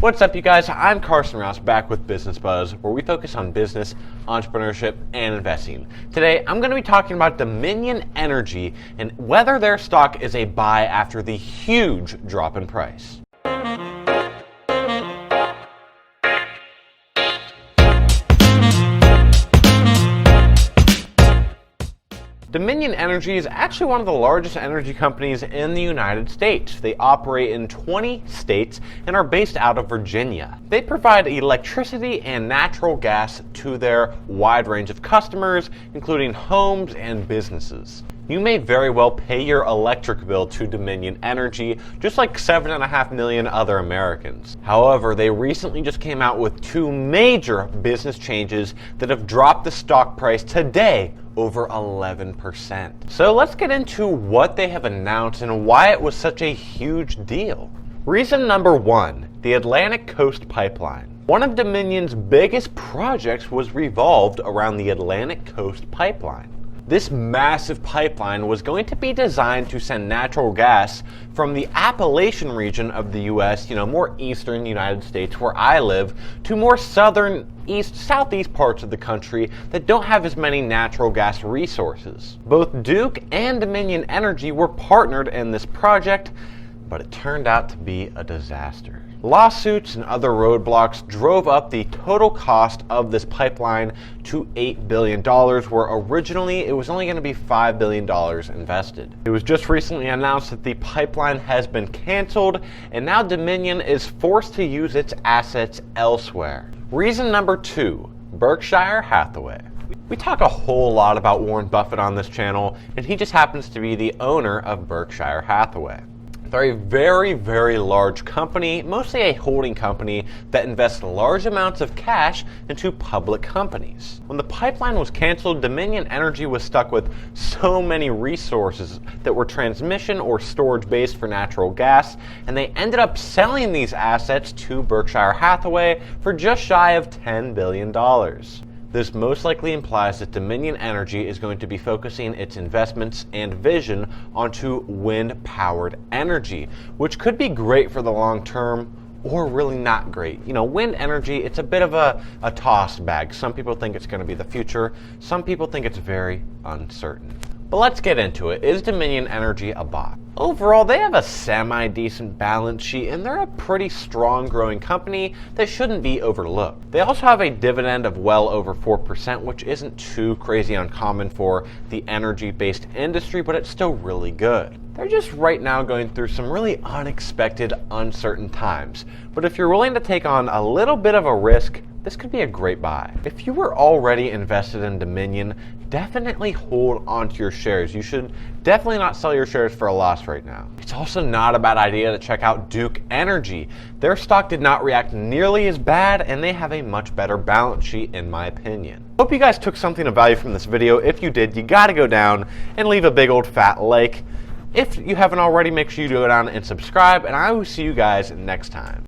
What's up, you guys? I'm Carson Rouse, back with Business Buzz, where we focus on business, entrepreneurship, and investing. Today, I'm going to be talking about Dominion Energy and whether their stock is a buy after the huge drop in price. Dominion Energy is actually one of the largest energy companies in the United States. They operate in 20 states and are based out of Virginia. They provide electricity and natural gas to their wide range of customers, including homes and businesses. You may very well pay your electric bill to Dominion Energy, just like 7.5 million other Americans. However, they recently just came out with two major business changes that have dropped the stock price today over 11%. So let's get into what they have announced and why it was such a huge deal. Reason number one, the Atlantic Coast Pipeline. One of Dominion's biggest projects was revolved around the Atlantic Coast Pipeline. This massive pipeline was going to be designed to send natural gas from the Appalachian region of the U.S., more eastern United States where I live, to more southern, southeast parts of the country that don't have as many natural gas resources. Both Duke and Dominion Energy were partnered in this project, but it turned out to be a disaster. Lawsuits and other roadblocks drove up the total cost of this pipeline to $8 billion, where originally it was only going to be $5 billion invested. It was just recently announced that the pipeline has been canceled, and now Dominion is forced to use its assets elsewhere. Reason number two, Berkshire Hathaway. We talk a whole lot about Warren Buffett on this channel, and he just happens to be the owner of Berkshire Hathaway. They're a very, very large company, mostly a holding company that invests large amounts of cash into public companies. When the pipeline was canceled, Dominion Energy was stuck with so many resources that were transmission or storage based for natural gas, and they ended up selling these assets to Berkshire Hathaway for just shy of $10 billion. This most likely implies that Dominion Energy is going to be focusing its investments and vision onto wind-powered energy, which could be great for the long term or really not great. Wind energy, it's a bit of a tossed bag. Some people think it's going to be the future. Some people think it's very uncertain. But let's get into it. Is Dominion Energy a buy? Overall, they have a semi-decent balance sheet, and they're a pretty strong growing company that shouldn't be overlooked. They also have a dividend of well over 4%, which isn't too crazy uncommon for the energy-based industry, but it's still really good. They're just right now going through some really unexpected, uncertain times. But if you're willing to take on a little bit of a risk, this could be a great buy. If you were already invested in Dominion, definitely hold on to your shares. You should definitely not sell your shares for a loss right now. It's also not a bad idea to check out Duke Energy. Their stock did not react nearly as bad, and they have a much better balance sheet in my opinion. Hope you guys took something of value from this video. If you did, you gotta go down and leave a big old fat like. If you haven't already, make sure you go down and subscribe, and I will see you guys next time.